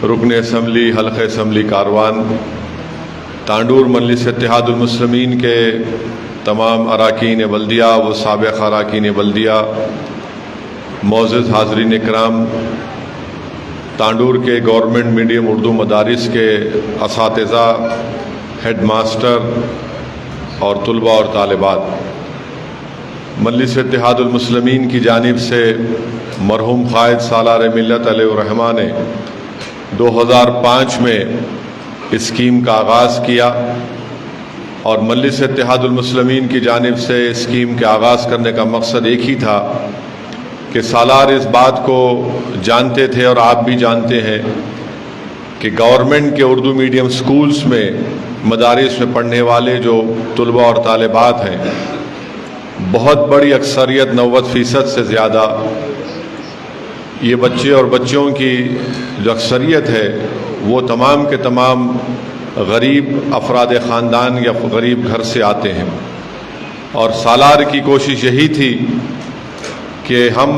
رکن اسمبلی حلقہ اسمبلی کاروان، تانڈور مجلس اتحاد المسلمین کے تمام اراکین بلدیہ و سابق اراکین بلدیہ، معزز حاضرین اکرام، تانڈور کے گورنمنٹ میڈیم اردو مدارس کے اساتذہ، ہیڈ ماسٹر اور طلباء اور طالبات، مجلس اتحاد المسلمین کی جانب سے مرحوم قائد سالار ملت علیہ الرحمہ نے 2005 میں اسکیم کا آغاز کیا، اور مجلس اتحاد المسلمین کی جانب سے اسکیم کے آغاز کرنے کا مقصد ایک ہی تھا کہ سالار اس بات کو جانتے تھے اور آپ بھی جانتے ہیں کہ گورنمنٹ کے اردو میڈیم سکولز میں، مدارس میں پڑھنے والے جو طلباء اور طالبات ہیں، بہت بڑی اکثریت 90% سے زیادہ یہ بچے اور بچیوں کی جو اکثریت ہے وہ تمام کے تمام غریب افراد خاندان یا غریب گھر سے آتے ہیں، اور سالار کی کوشش یہی تھی کہ ہم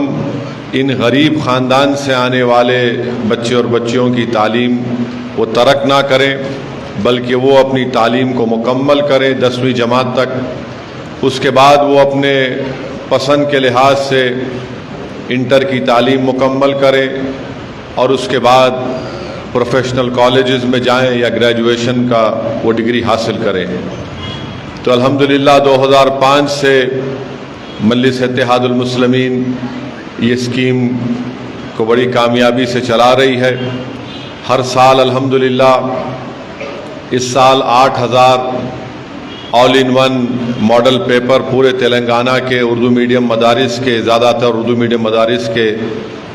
ان غریب خاندان سے آنے والے بچے اور بچیوں کی تعلیم وہ ترک نہ کریں، بلکہ وہ اپنی تعلیم کو مکمل کریں 10ویں جماعت تک۔ اس کے بعد وہ اپنے پسند کے لحاظ سے انٹر کی تعلیم مکمل کریں، اور اس کے بعد پروفیشنل کالجز میں جائیں یا گریجویشن کا وہ ڈگری حاصل کریں۔ تو الحمدللہ 2005 سے مجلس اتحاد المسلمین یہ اسکیم کو بڑی کامیابی سے چلا رہی ہے۔ ہر سال الحمدللہ، اس سال 8000 آل ان ون ماڈل پیپر پورے تلنگانہ کے اردو میڈیم مدارس کے، زیادہ تر اردو میڈیم مدارس کے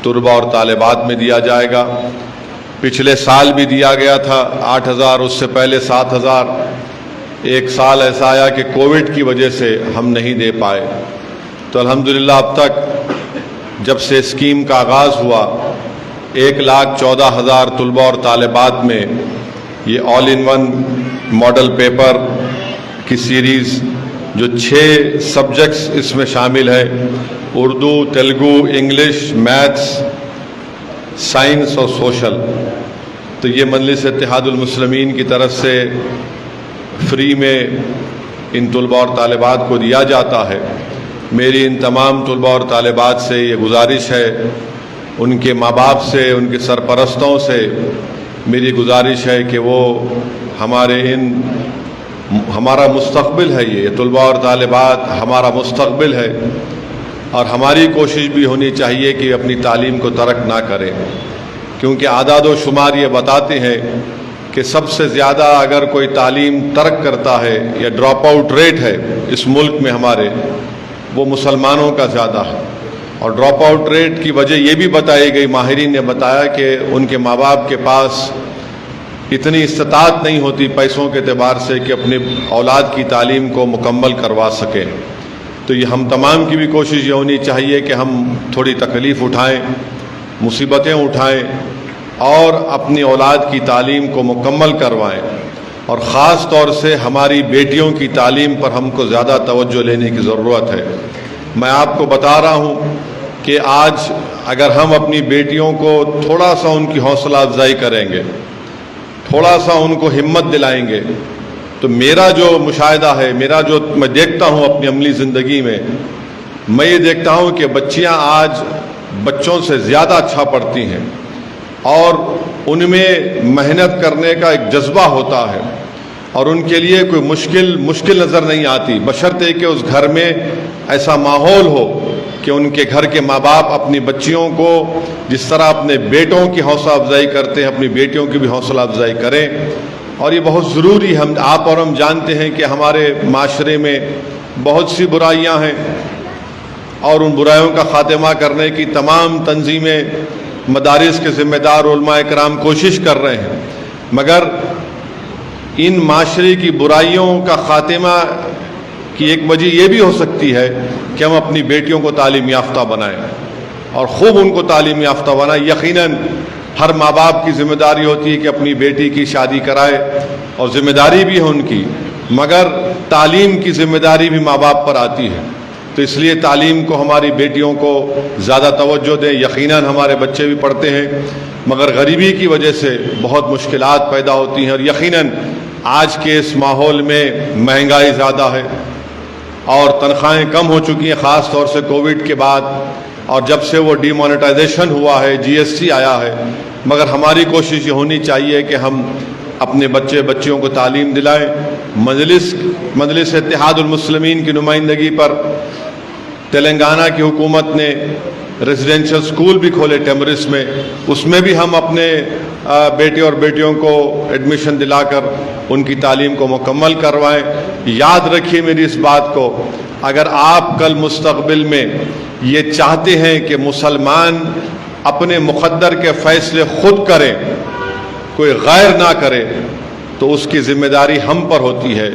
طلباء اور طالبات میں دیا جائے گا۔ پچھلے سال بھی دیا گیا تھا 8000، اس سے پہلے 7000۔ ایک سال ایسا آیا کہ کووڈ کی وجہ سے ہم نہیں دے پائے، تو الحمدللہ اب تک جب سے اسکیم کا آغاز ہوا 1,14,000 طلباء اور طالبات میں یہ آل ان ون ماڈل پیپر کی سیریز، جو 6 سبجیکٹس اس میں شامل ہے، Urdu, Telugu, English, maths, science اور سوشل، تو یہ مجلس اتحاد المسلمین کی طرف سے فری میں ان طلباء اور طالبات کو دیا جاتا ہے۔ میری ان تمام طلباء اور طالبات سے یہ گزارش ہے، ان کے ماں باپ سے، ان کے سرپرستوں سے میری گزارش ہے کہ وہ ہمارا مستقبل ہے، یہ طلباء اور طالبات ہمارا مستقبل ہے، اور ہماری کوشش بھی ہونی چاہیے کہ اپنی تعلیم کو ترک نہ کریں، کیونکہ اعداد و شمار یہ بتاتے ہیں کہ سب سے زیادہ اگر کوئی تعلیم ترک کرتا ہے یا ڈراپ آؤٹ ریٹ ہے اس ملک میں ہمارے، وہ مسلمانوں کا زیادہ ہے۔ اور ڈراپ آؤٹ ریٹ کی وجہ یہ بھی بتائی گئی، ماہرین نے بتایا کہ ان کے ماں باپ کے پاس اتنی استطاعت نہیں ہوتی پیسوں کے اعتبار سے کہ اپنے اولاد کی تعلیم کو مکمل کروا سکیں۔ تو یہ ہم تمام کی بھی کوشش یہ ہونی چاہیے کہ ہم تھوڑی تکلیف اٹھائیں، مصیبتیں اٹھائیں، اور اپنی اولاد کی تعلیم کو مکمل کروائیں، اور خاص طور سے ہماری بیٹیوں کی تعلیم پر ہم کو زیادہ توجہ لینے کی ضرورت ہے۔ میں آپ کو بتا رہا ہوں کہ آج اگر ہم اپنی بیٹیوں کو تھوڑا سا ان کی حوصلہ افزائی کریں گے، تھوڑا سا ان کو ہمت دلائیں گے، تو میرا جو مشاہدہ ہے، جو میں دیکھتا ہوں اپنی عملی زندگی میں، میں یہ دیکھتا ہوں کہ بچیاں آج بچوں سے زیادہ اچھا پڑھتی ہیں، اور ان میں محنت کرنے کا ایک جذبہ ہوتا ہے، اور ان کے لیے کوئی مشکل نظر نہیں آتی، بشرطے کہ اس گھر میں ایسا ماحول ہو کہ ان کے گھر کے ماں باپ اپنی بچیوں کو جس طرح اپنے بیٹوں کی حوصلہ افزائی کرتے ہیں، اپنی بیٹیوں کی بھی حوصلہ افزائی کریں۔ اور یہ بہت ضروری ہے، آپ اور ہم جانتے ہیں کہ ہمارے معاشرے میں بہت سی برائیاں ہیں، اور ان برائیوں کا خاتمہ کرنے کی تمام تنظیمیں، مدارس کے ذمہ دار علماء کرام کوشش کر رہے ہیں، مگر ان معاشرے کی برائیوں کا خاتمہ کی ایک وجہ یہ بھی ہو سکتی ہے کہ ہم اپنی بیٹیوں کو تعلیم یافتہ بنائیں، اور خوب ان کو تعلیم یافتہ بنائیں۔ یقیناً ہر ماں باپ کی ذمہ داری ہوتی ہے کہ اپنی بیٹی کی شادی کرائے، اور ذمہ داری بھی ہے ان کی، مگر تعلیم کی ذمہ داری بھی ماں باپ پر آتی ہے۔ تو اس لیے تعلیم کو، ہماری بیٹیوں کو زیادہ توجہ دیں۔ یقیناً ہمارے بچے بھی پڑھتے ہیں، مگر غریبی کی وجہ سے بہت مشکلات پیدا ہوتی ہیں، اور یقیناً آج کے اس ماحول میں مہنگائی زیادہ ہے اور تنخواہیں کم ہو چکی ہیں، خاص طور سے کووڈ کے بعد، اور جب سے وہ ڈی مانیٹائزیشن ہوا ہے، جی ایس ٹی آیا ہے۔ مگر ہماری کوشش یہ ہونی چاہیے کہ ہم اپنے بچیوں کو تعلیم دلائیں۔ مجلس اتحاد المسلمین کی نمائندگی پر تلنگانہ کی حکومت نے ریزیڈینشل سکول بھی کھولے ٹیمرس میں، اس میں بھی ہم اپنے بیٹے اور بیٹیوں کو ایڈمیشن دلا کر ان کی تعلیم کو مکمل کروائیں۔ یاد رکھیے میری اس بات کو، اگر آپ کل مستقبل میں یہ چاہتے ہیں کہ مسلمان اپنے مقدر کے فیصلے خود کریں، کوئی غیر نہ کرے، تو اس کی ذمہ داری ہم پر ہوتی ہے۔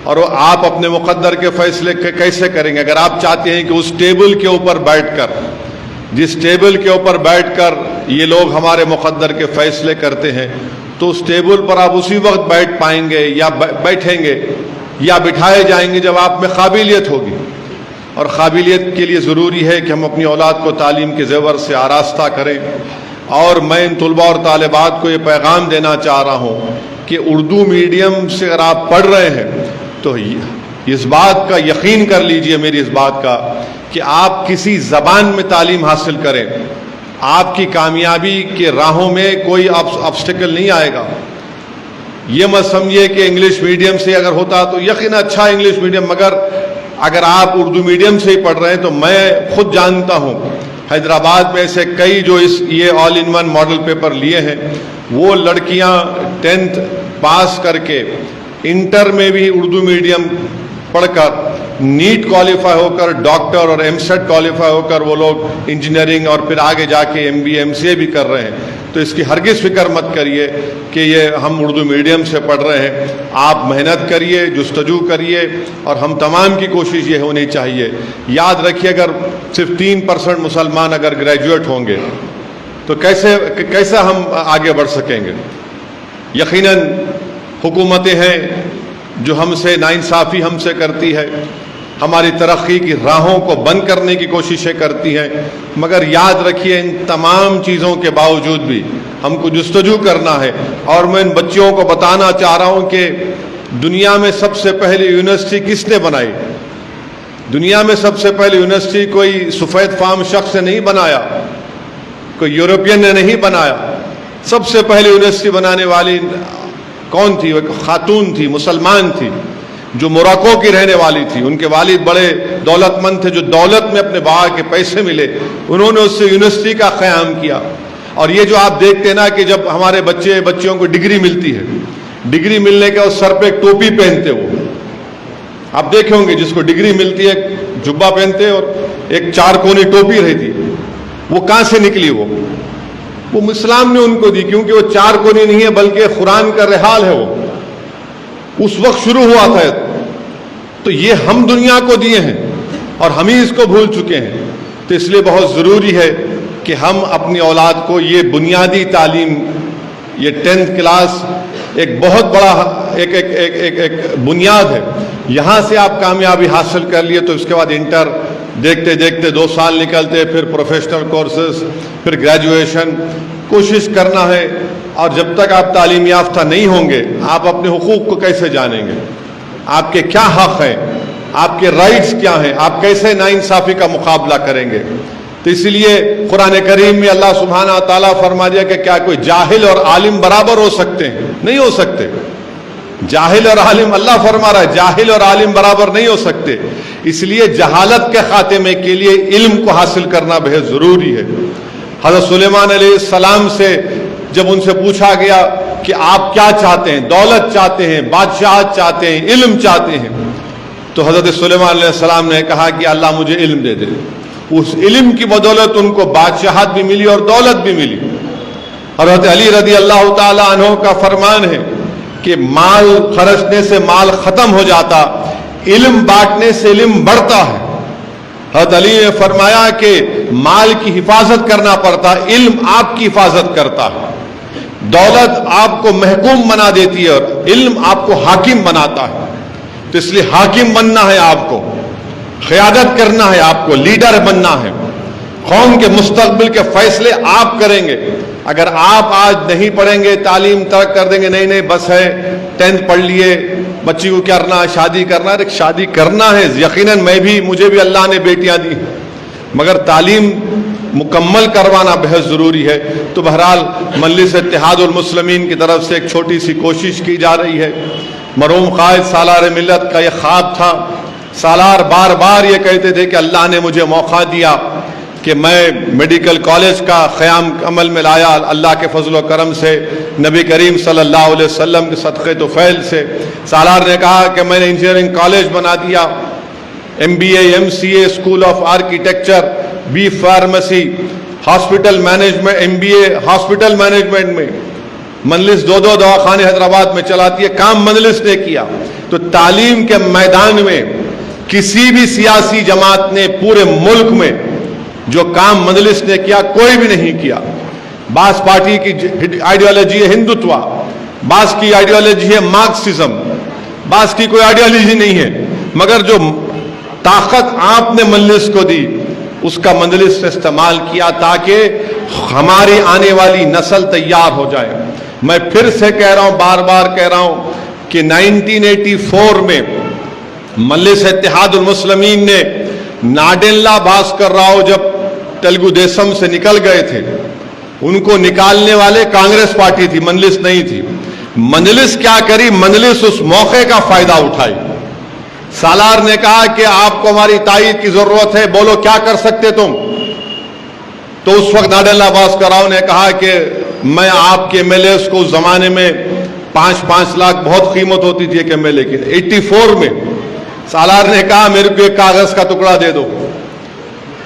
اور وہ آپ اپنے مقدر کے فیصلے کیسے کریں گے؟ اگر آپ چاہتے ہیں کہ اس ٹیبل کے اوپر بیٹھ کر، جس ٹیبل کے اوپر بیٹھ کر یہ لوگ ہمارے مقدر کے فیصلے کرتے ہیں، تو اس ٹیبل پر آپ اسی وقت بیٹھ پائیں گے یا بیٹھیں گے یا بٹھائے جائیں گے جب آپ میں قابلیت ہوگی۔ اور قابلیت کے لیے ضروری ہے کہ ہم اپنی اولاد کو تعلیم کے زیور سے آراستہ کریں۔ اور میں ان طلباء اور طالبات کو یہ پیغام دینا چاہ رہا ہوں کہ اردو میڈیم سے اگر آپ پڑھ رہے ہیں تو اس بات کا یقین کر لیجئے، میری اس بات کا، کہ آپ کسی زبان میں تعلیم حاصل کریں، آپ کی کامیابی کے راہوں میں کوئی آبسٹیکل نہیں آئے گا۔ یہ مت سمجھیے کہ انگلش میڈیم سے اگر ہوتا تو یقیناً اچھا انگلش میڈیم، مگر اگر آپ اردو میڈیم سے ہی پڑھ رہے ہیں تو میں خود جانتا ہوں حیدرآباد میں ایسے کئی جو یہ آل ان ون ماڈل پیپر لیے ہیں، وہ لڑکیاں 10th پاس کر کے انٹر میں بھی اردو میڈیم پڑھ کر نیٹ کوالیفائی ہو کر ڈاکٹر اور ایم سیٹ کوالیفائی ہو کر وہ لوگ انجینئرنگ اور پھر آگے جا کے ایم بی ایم سی اے بھی کر رہے ہیں۔ تو اس کی ہرگز فکر مت کریے کہ یہ ہم اردو میڈیم سے پڑھ رہے ہیں، آپ محنت کریے، جستجو کریے، اور ہم تمام کی کوشش یہ ہونی چاہیے۔ یاد رکھیے اگر صرف 3% مسلمان اگر گریجویٹ ہوں گے تو کیسے ہم آگے بڑھ سکیں گے؟ یقیناً حکومتیں ہیں جو ہم سے ناانصافی ہم سے کرتی ہے، ہماری ترقی کی راہوں کو بند کرنے کی کوششیں کرتی ہیں، مگر یاد رکھیے ان تمام چیزوں کے باوجود بھی ہم کو جستجو کرنا ہے۔ اور میں ان بچیوں کو بتانا چاہ رہا ہوں کہ دنیا میں سب سے پہلی یونیورسٹی کس نے بنائی؟ دنیا میں سب سے پہلی یونیورسٹی کوئی سفید فام شخص نے نہیں بنایا، کوئی یورپین نے نہیں بنایا۔ سب سے پہلی یونیورسٹی بنانے والی کون تھی؟ وہ خاتون تھی، مسلمان تھی، جو موراکو کی رہنے والی تھی۔ ان کے والد بڑے دولت مند تھے، جو دولت میں اپنے بابا کے پیسے ملے، انہوں نے اس سے یونیورسٹی کا قیام کیا۔ اور یہ جو آپ دیکھتے ہیں نا کہ جب ہمارے بچیوں کو ڈگری ملتی ہے، ڈگری ملنے کے اس سر پہ ایک ٹوپی پہنتے، وہ آپ دیکھے ہوں گے جس کو ڈگری ملتی ہے جبہ پہنتے اور ایک 4 کونی ٹوپی رہتی، وہ کہاں سے نکلی؟ وہ اسلام نے ان کو دی، کیونکہ وہ 4 کونی نہیں ہے بلکہ قرآن کا رحال ہے، وہ اس وقت شروع ہوا تھا۔ تو یہ ہم دنیا کو دیے ہیں اور ہم ہی اس کو بھول چکے ہیں۔ تو اس لیے بہت ضروری ہے کہ ہم اپنی اولاد کو یہ بنیادی تعلیم، یہ 10th کلاس ایک بہت بڑا ایک بنیاد ہے۔ یہاں سے آپ کامیابی حاصل کر لیے تو اس کے بعد انٹر دیکھتے دیکھتے 2 سال نکلتے، پھر پروفیشنل کورسز، پھر گریجویشن۔ کوشش کرنا ہے، اور جب تک آپ تعلیم یافتہ نہیں ہوں گے آپ اپنے حقوق کو کیسے جانیں گے؟ آپ کے کیا حق ہیں؟ آپ کے رائٹس کیا ہیں؟ آپ کیسے ناانصافی کا مقابلہ کریں گے؟ تو اس لیے قرآن کریم میں اللہ سبحانہ تعالیٰ فرما دیا کہ کیا کوئی جاہل اور عالم برابر ہو سکتے ہیں؟ نہیں ہو سکتے۔ جاہل اور عالم، اللہ فرما رہا ہے جاہل اور عالم برابر نہیں ہو سکتے۔ اس لیے جہالت کے خاتمے کے لیے علم کو حاصل کرنا بہت ضروری ہے۔ حضرت سلیمان علیہ السلام سے جب ان سے پوچھا گیا کہ آپ کیا چاہتے ہیں؟ دولت چاہتے ہیں، بادشاہت چاہتے ہیں، علم چاہتے ہیں؟ تو حضرت سلیمان علیہ السلام نے کہا کہ اللہ مجھے علم دے دے۔ اس علم کی بدولت ان کو بادشاہت بھی ملی اور دولت بھی ملی۔ حضرت علی رضی اللہ تعالی عنہ کا فرمان ہے کہ مال خرچنے سے مال ختم ہو جاتا، علم بانٹنے سے علم بڑھتا ہے۔ حضرت علی نے فرمایا کہ مال کی حفاظت کرنا پڑتا، علم آپ کی حفاظت کرتا ہے۔ دولت آپ کو محکوم بنا دیتی ہے اور علم آپ کو حاکم بناتا ہے۔ تو اس لیے حاکم بننا ہے، آپ کو قیادت کرنا ہے، آپ کو لیڈر بننا ہے۔ قوم کے مستقبل کے فیصلے آپ کریں گے. اگر آپ آج نہیں پڑھیں گے, تعلیم ترک کر دیں گے, نہیں بس ہے 10th پڑھ لیے, بچی کو کیا کرنا, شادی کرنا, شادی کرنا ہے یقیناً, مجھے بھی اللہ نے بیٹیاں دی, مگر تعلیم مکمل کروانا بہت ضروری ہے. تو بہرحال مجلس اتحاد المسلمین کی طرف سے ایک چھوٹی سی کوشش کی جا رہی ہے. مرحوم قائد سالار ملت کا یہ خواب تھا. سالار بار بار یہ کہتے تھے کہ اللہ نے مجھے موقع دیا کہ میں میڈیکل کالج کا قیام عمل میں لایا, اللہ کے فضل و کرم سے, نبی کریم صلی اللہ علیہ وسلم کے صدقے تو فیل سے. سالار نے کہا کہ میں نے انجینئرنگ کالج بنا دیا, MBA MCA school of architecture, B pharmacy, hospital management, MBA hospital management میں. مجلس 2 دواخانے حیدرآباد میں چلاتی ہے, کام مجلس نے کیا. تو تعلیم کے میدان میں کسی بھی سیاسی جماعت نے پورے ملک میں جو کام مجلس نے کیا کوئی بھی نہیں کیا. بعض پارٹی کی آئیڈیالوجی ہے ہندوتوا, بعض کی آئیڈیالوجی ہے مارکسزم, بعض کی کوئی آئیڈیالوجی نہیں ہے, مگر جو طاقت آپ نے مجلس کو دی اس کا مجلس نے استعمال کیا تاکہ ہماری آنے والی نسل تیار ہو جائے. میں پھر سے کہہ رہا ہوں, بار بار کہہ رہا ہوں کہ 1984 میں مجلس اتحاد المسلمین نے ناڈیلا بھاسکر راؤ جب تلگو دیشم سے نکل گئے تھے, ان کو نکالنے والے کانگریس پارٹی تھی, مجلس نہیں تھی. مجلس کیا کری, مجلس اس موقع کا فائدہ اٹھائی. سالار نے کہا کہ آپ کو ہماری تائید کی ضرورت ہے, بولو کیا کر سکتے تم. تو اس وقت ناڈیلا بھاسکر راؤ نے کہا کہ میں آپ کے MLAs کو اس زمانے میں 5 لاکھ بہت قیمت ہوتی تھی ایک MLA کی. 84 میں سالار نے کہا میرے کو ایک کاغذ کا ٹکڑا دے دو.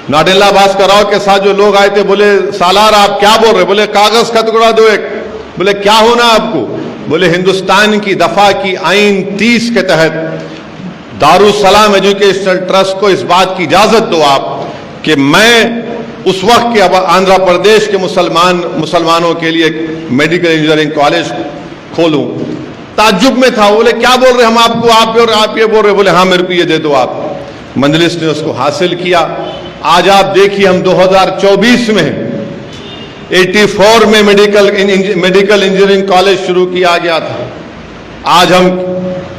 ناڈیلا بھاسکر راؤ کے ساتھ جو لوگ آئے تھے بولے سالار آپ کیا بول رہے, بولے کاغذ کا ٹکڑا دو ایک. بولے کیا ہونا آپ کو, بولے ہندوستان کی دفاع کی آئین 30 کے تحت دارالسلام ایجوکیشنل ٹرسٹ کو اس بات کی اجازت دو آپ کہ میں اس وقت کے آندھرا پردیش کے مسلمانوں کے لیے میڈیکل انجینئرنگ کالج کھولوں. تعجب میں تھا, بولے کیا بول رہے ہم آپ کو, آپ یہ بول رہے, بولے ہاں میرے کو یہ دے دو آپ. مجلس نے اس کو حاصل کیا. آج آپ دیکھیے ہم 2024 میں 84 میں میڈیکل انجینئرنگ کالج شروع کیا گیا تھا. آج ہم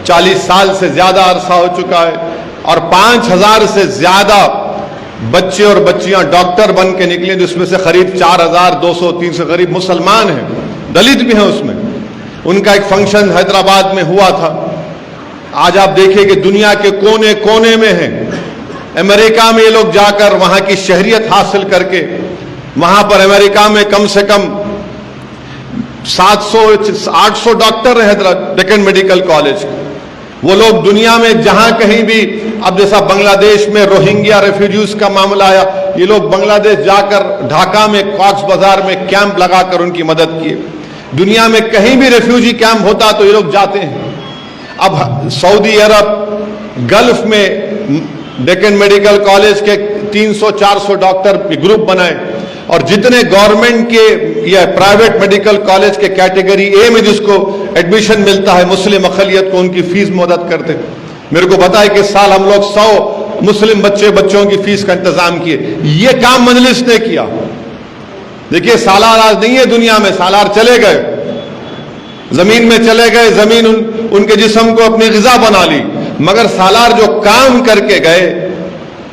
40 سال سے زیادہ عرصہ ہو چکا ہے اور 5000 سے زیادہ بچے اور بچیاں ڈاکٹر بن کے نکلے, جس میں سے قریب 4200 سے قریب مسلمان ہیں, دلت بھی ہیں اس میں. ان کا ایک فنکشن حیدرآباد میں ہوا تھا. آج آپ دیکھیں کہ دنیا کے کونے کونے میں ہیں. امریکہ میں یہ لوگ جا کر وہاں کی شہریت حاصل کر کے, وہاں پر امریکہ میں کم سے کم 700-800 ڈاکٹر ہیں ڈیکن میڈیکل کالج. وہ لوگ دنیا میں جہاں کہیں بھی, اب جیسا بنگلہ دیش میں روہنگیا ریفیوجیز کا معاملہ آیا, یہ لوگ بنگلہ دیش جا کر ڈھاکہ میں کاکس بازار میں کیمپ لگا کر ان کی مدد کیے. دنیا میں کہیں بھی ریفیوجی کیمپ ہوتا تو یہ لوگ جاتے ہیں. اب سعودی عرب, گلف میں ڈیکن میڈیکل کالج کے 300-400 ڈاکٹر گروپ بنائے, اور جتنے گورنمنٹ کے یا پرائیویٹ میڈیکل کالج کے کیٹیگری اے میں جس کو ایڈمیشن ملتا ہے مسلم اقلیت کو, ان کی فیس مدد کرتے. میرے کو بتائے کہ اس سال ہم لوگ 100 مسلم بچوں کی فیس کا انتظام کیے. یہ کام مجلس نے کیا. دیکھیے سالار آج نہیں ہے دنیا میں, سالار چلے گئے, زمین میں چلے گئے, زمین ان کے جسم کو اپنی غذا بنا لی, مگر سالار جو کام کر کے گئے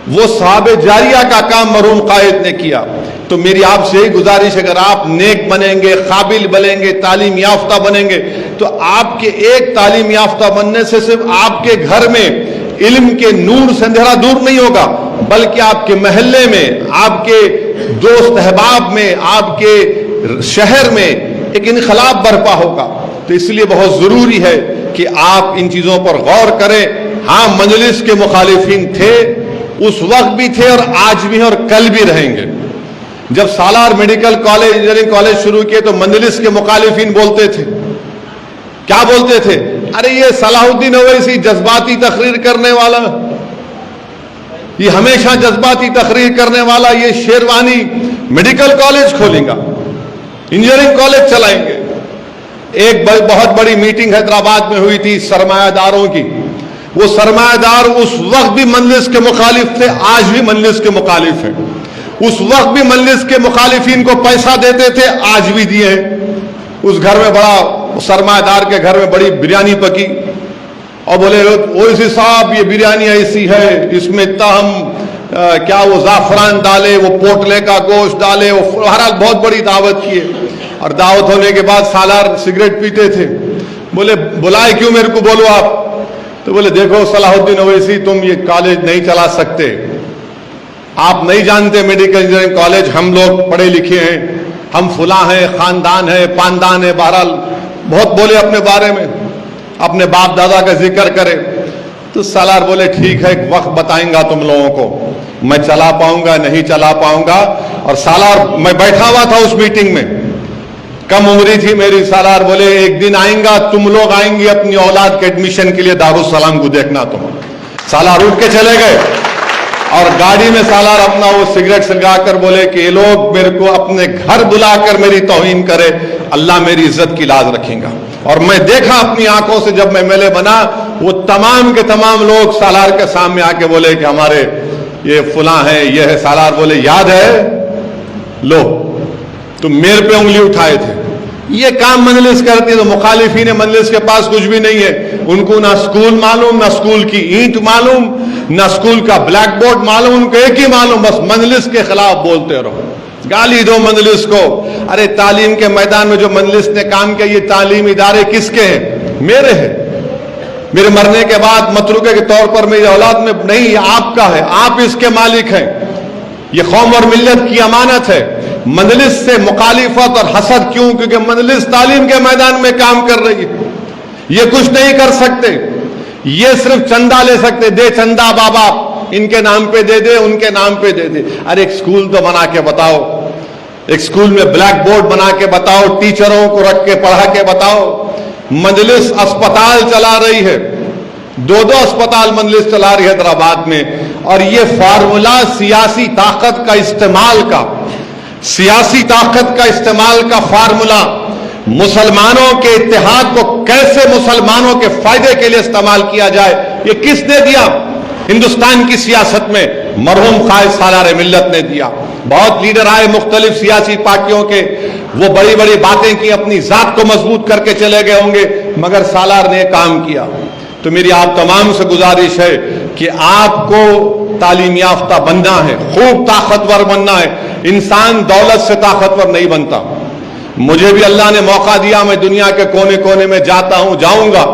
وہ صحابہ جاریہ کا کام مرحوم قائد نے کیا. تو میری آپ سے گزارش, اگر آپ نیک بنیں گے, قابل بنیں گے, تعلیم یافتہ بنیں گے, تو آپ کے ایک تعلیم یافتہ بننے سے صرف آپ کے گھر میں علم کے نور سے اندھیرا دور نہیں ہوگا, بلکہ آپ کے محلے میں, آپ کے دوست احباب میں, آپ کے شہر میں ایک انقلاب برپا ہوگا. تو اس لیے بہت ضروری ہے کہ آپ ان چیزوں پر غور کریں. ہاں مجلس کے مخالفین تھے, اس وقت بھی تھے اور آج بھی ہیں اور کل بھی رہیں گے. جب سالار میڈیکل کالج انجینئرنگ کالج شروع کیے تو مجلس کے مخالفین بولتے تھے, کیا بولتے تھے, ارے یہ صلاح الدین اویسی جذباتی تقریر کرنے والا, یہ ہمیشہ جذباتی تقریر کرنے والا, یہ شیروانی میڈیکل کالج کھولیں گا, انجینئرنگ کالج چلائیں گے. ایک بہت بڑی میٹنگ حیدرآباد میں ہوئی تھی سرمایہ داروں کی. وہ سرمایہ دار اس وقت بھی مجلس کے مخالف تھے, آج بھی مجلس کے مخالف ہیں. اس وقت بھی مجلس کے مخالفین کو پیسہ دیتے تھے، آج بھی دیے ہیں۔ اس گھر میں بڑا سرمایہ دار کے گھر میں بڑی بریانی پکی اور بولے اویسی صاحب یہ بریانی ایسی ہے، اس میں اتنا کیا وہ زعفران ڈالے، وہ پوٹلے کا گوشت ڈالے، وہ بہرحال بہت بڑی دعوت کیے۔ اور دعوت ہونے کے بعد سالار سگریٹ پیتے تھے۔ بولے بلائے کیوں میرے کو، بولو آپ۔ تو بولے دیکھو صلاح الدین اویسی تم یہ کالج نہیں چلا سکتے، آپ نہیں جانتے میڈیکل انجینئرنگ کالج، ہم لوگ پڑھے لکھے ہیں، ہم فلاں ہیں، خاندان ہے، پاندان ہے، بہرحال بہت بولے اپنے بارے میں، اپنے باپ دادا کا ذکر کرے۔ تو سالار بولے ٹھیک ہے، ایک وقت بتائیں گا تم لوگوں کو، میں چلا پاؤں گا نہیں چلا پاؤں گا۔ اور سالار میں بیٹھا ہوا تھا اس میٹنگ میں، کم عمری تھی میری۔ سالار بولے ایک دن آئیں گا، تم لوگ آئیں گے اپنی اولاد کے ایڈمیشن کے لیے دارالسلام کو دیکھنا تم۔ سالار اٹھ کے چلے گئے اور گاڑی میں سالار اپنا وہ سگریٹ سلگا کر بولے کہ یہ لوگ میرے کو اپنے گھر بلا کر میری توہین کرے، اللہ میری عزت کی لاز رکھیں گا۔ اور میں دیکھا اپنی آنکھوں سے جب میں ایم ایل اے بنا، وہ تمام کے تمام لوگ سالار کے سامنے آ کے بولے کہ ہمارے یہ فلاں ہے، یہ ہے۔ سالار بولے یاد ہے، لو تم میرے پہ انگلی اٹھائے تھے۔ یہ کام مجلس کرتی ہے، تو مخالفین مجلس کے پاس کچھ بھی نہیں ہے، ان کو نہ اسکول معلوم، نہ اسکول کی اینٹ معلوم، نہ اسکول کا بلیک بورڈ معلوم، ان کو ایک ہی معلوم، بس مجلس کے خلاف بولتے رہو، گالی دو مجلس کو۔ ارے تعلیم کے میدان میں جو مجلس نے کام کیا، یہ تعلیم ادارے کس کے ہیں؟ میرے ہیں۔ میرے مرنے کے بعد متروکے کے طور پر میری اولاد میں نہیں، یہ آپ کا ہے، آپ اس کے مالک ہیں۔ یہ قوم اور ملت کی امانت ہے۔ مجلس سے مخالفت اور حسد کیوں؟ کیونکہ مجلس تعلیم کے میدان میں کام کر رہی ہے۔ یہ کچھ نہیں کر سکتے، یہ صرف چندہ لے سکتے، دے چندہ بابا، ان کے نام پہ دے دے، ان کے نام پہ دے دے۔ ارے ایک سکول تو بنا کے بتاؤ، ایک سکول میں بلیک بورڈ بنا کے بتاؤ، ٹیچروں کو رکھ کے پڑھا کے بتاؤ۔ مجلس اسپتال چلا رہی ہے، دو اسپتال مجلس چلا رہی ہے حیدرآباد میں، اور یہ فارمولا سیاسی طاقت کا استعمال کا، سیاسی طاقت کا استعمال کا فارمولا، مسلمانوں کے اتحاد کو کیسے مسلمانوں کے فائدے کے لیے استعمال کیا جائے، یہ کس نے دیا؟ ہندوستان کی سیاست میں مرحوم قائد سالار ملت نے دیا۔ بہت لیڈر آئے مختلف سیاسی پارٹیوں کے، وہ بڑی بڑی باتیں کی، اپنی ذات کو مضبوط کر کے چلے گئے ہوں گے، مگر سالار نے کام کیا۔ تو میری آپ تمام سے گزارش ہے کہ آپ کو تعلیم یافتہ بننا ہے، خوب طاقتور بننا ہے۔ انسان دولت سے طاقتور نہیں بنتا۔ مجھے بھی اللہ نے موقع دیا، میں دنیا کے کونے کونے میں جاتا ہوں، جاؤں گا،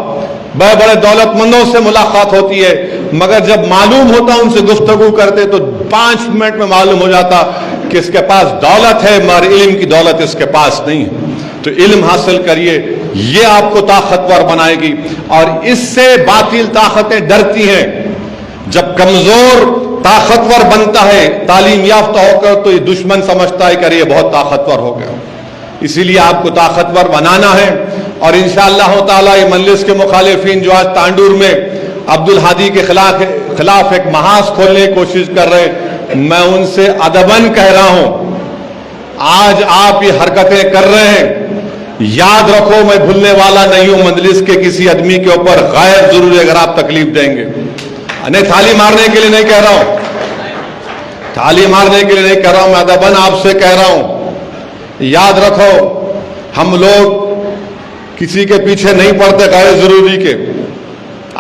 بڑے بڑے دولت مندوں سے ملاقات ہوتی ہے، مگر جب معلوم ہوتا ان سے گفتگو کرتے تو 5 منٹ میں معلوم ہو جاتا کہ اس کے پاس دولت ہے مگر علم کی دولت اس کے پاس نہیں ہے۔ تو علم حاصل کریے، یہ آپ کو طاقتور بنائے گی، اور اس سے باطل طاقتیں ڈرتی ہیں۔ جب کمزور طاقتور بنتا ہے تعلیم یافتہ ہو کر، تو یہ دشمن سمجھتا ہے کہ یہ بہت طاقتور ہو گیا۔ اسی لیے آپ کو طاقتور بنانا ہے، اور انشاءاللہ تعالی یہ مجلس کے مخالفین جو آج تانڈور میں عبدالہادی کے خلاف ایک محاذ کھولنے کی کوشش کر رہے ہیں، میں ان سے ادباً کہہ رہا ہوں، آج آپ یہ حرکتیں کر رہے ہیں، یاد رکھو میں بھولنے والا نہیں ہوں، مجلس کے کسی آدمی کے اوپر غیر ضروری اگر آپ تکلیف دیں گے، نہیں تھالی مارنے کے لیے نہیں کہہ رہا ہوں، تھالی مارنے کے لیے نہیں کہہ رہا ہوں، میں ادباً آپ سے کہہ رہا ہوں، یاد رکھو ہم لوگ کسی کے پیچھے نہیں پڑتے غیر ضروری کے۔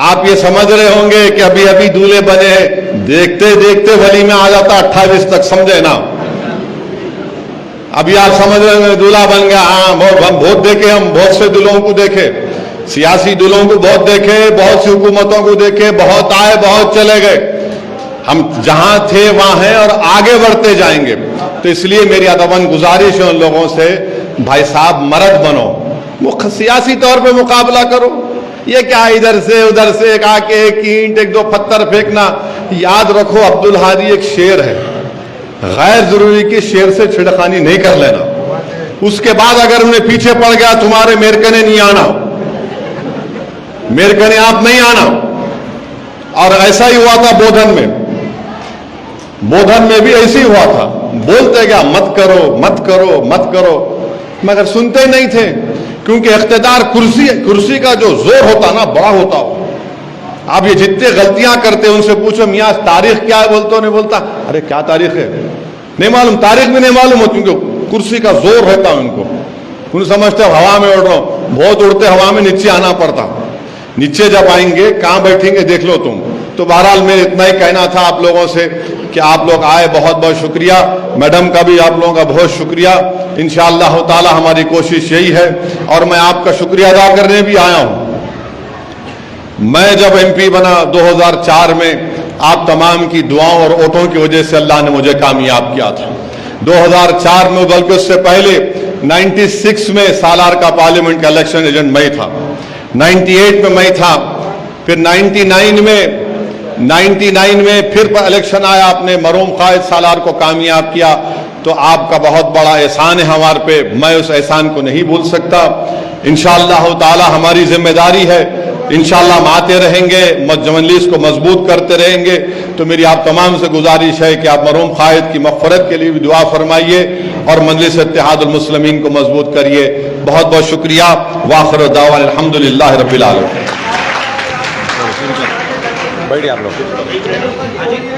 آپ یہ سمجھ رہے ہوں گے کہ ابھی ابھی دولہے بنے ہیں، دیکھتے دیکھتے ولی میں آ جاتا 28 تک، سمجھے نا؟ ابھی آپ سمجھ رہے ہیں دولہا بن گیا، ہاں ہم بہت دیکھے، ہم بہت سے دلہوں کو دیکھے، سیاسی دلہوں کو بہت دیکھے، بہت سی حکومتوں کو دیکھے، بہت آئے بہت چلے گئے، ہم جہاں تھے وہاں ہیں اور آگے بڑھتے جائیں گے۔ تو اس لیے میری ادباً گزارش ہے ان لوگوں سے، بھائی صاحب مرد بنو، سیاسی طور پہ مقابلہ کرو، یہ کیا ادھر سے ادھر سے ایک آ کے ایک اینٹ ایک دو پتھر پھینکنا۔ یاد رکھو عبدالہادی ایک شیر ہے، غیر ضروری کی شیر سے چھڑخانی نہیں کر لینا، اس کے بعد اگر انہیں پیچھے پڑ گیا تمہارے میرکنے نہیں آنا، میرکنے آپ نہیں آنا۔ اور ایسا ہی ہوا تھا بودھن میں، بودھن میں بھی ایسے ہی ہوا تھا، بولتے گیا مت کرو مت کرو مت کرو، مگر سنتے نہیں تھے، کیونکہ اقتدار کرسی کا جو زور ہوتا نا بڑا ہوتا ہو۔ آپ یہ جتنے غلطیاں کرتے ان سے پوچھو میاں تاریخ کیا ہے، بولتا نہیں بولتا، ارے کیا تاریخ ہے، نہیں معلوم، تاریخ بھی نہیں معلوم ہوتی، کیونکہ کرسی کا زور رہتا ہے ان کو. ان سمجھتے ہوا میں اڑ رہا ہوں، بہت اڑتے ہوا میں، نیچے آنا پڑتا. نیچے جب آئیں گے کہاں بیٹھیں گے دیکھ لو تم. تو بہرحال میں اتنا ہی کہنا تھا آپ لوگوں سے کہ آپ لوگ آئے، بہت بہت شکریہ. میڈم کا بھی آپ لوگوں کا بہت شکریہ. انشاءاللہ تعالی ہماری کوشش یہی ہے، اور میں آپ کا شکریہ ادا کرنے بھی آیا ہوں. میں جب ایم پی بنا 2004 میں، آپ تمام کی دعاؤں اور ووٹوں کی وجہ سے اللہ نے مجھے کامیاب کیا تھا. 2004 میں، بلکہ اس سے پہلے 96 میں سالار کا پارلیمنٹ کا الیکشن ایجنٹ میں تھا. 98 میں میں تھا. پھر 99 میں پھر الیکشن آیا، آپ نے مرحوم قائد سالار کو کامیاب کیا. تو آپ کا بہت بڑا احسان ہے ہمارے پہ، میں اس احسان کو نہیں بھول سکتا. انشاءاللہ تعالی ہماری ذمہ داری ہے، انشاءاللہ ہم آتے رہیں گے، مجلس کو مضبوط کرتے رہیں گے. تو میری آپ تمام سے گزارش ہے کہ آپ مرحوم قائد کی مغفرت کے لیے بھی دعا فرمائیے اور مجلس اتحاد المسلمین کو مضبوط کریے. بہت بہت شکریہ. وآخر دعوانا الحمدللہ رب العالمین. بیٹھیے آپ لوگ.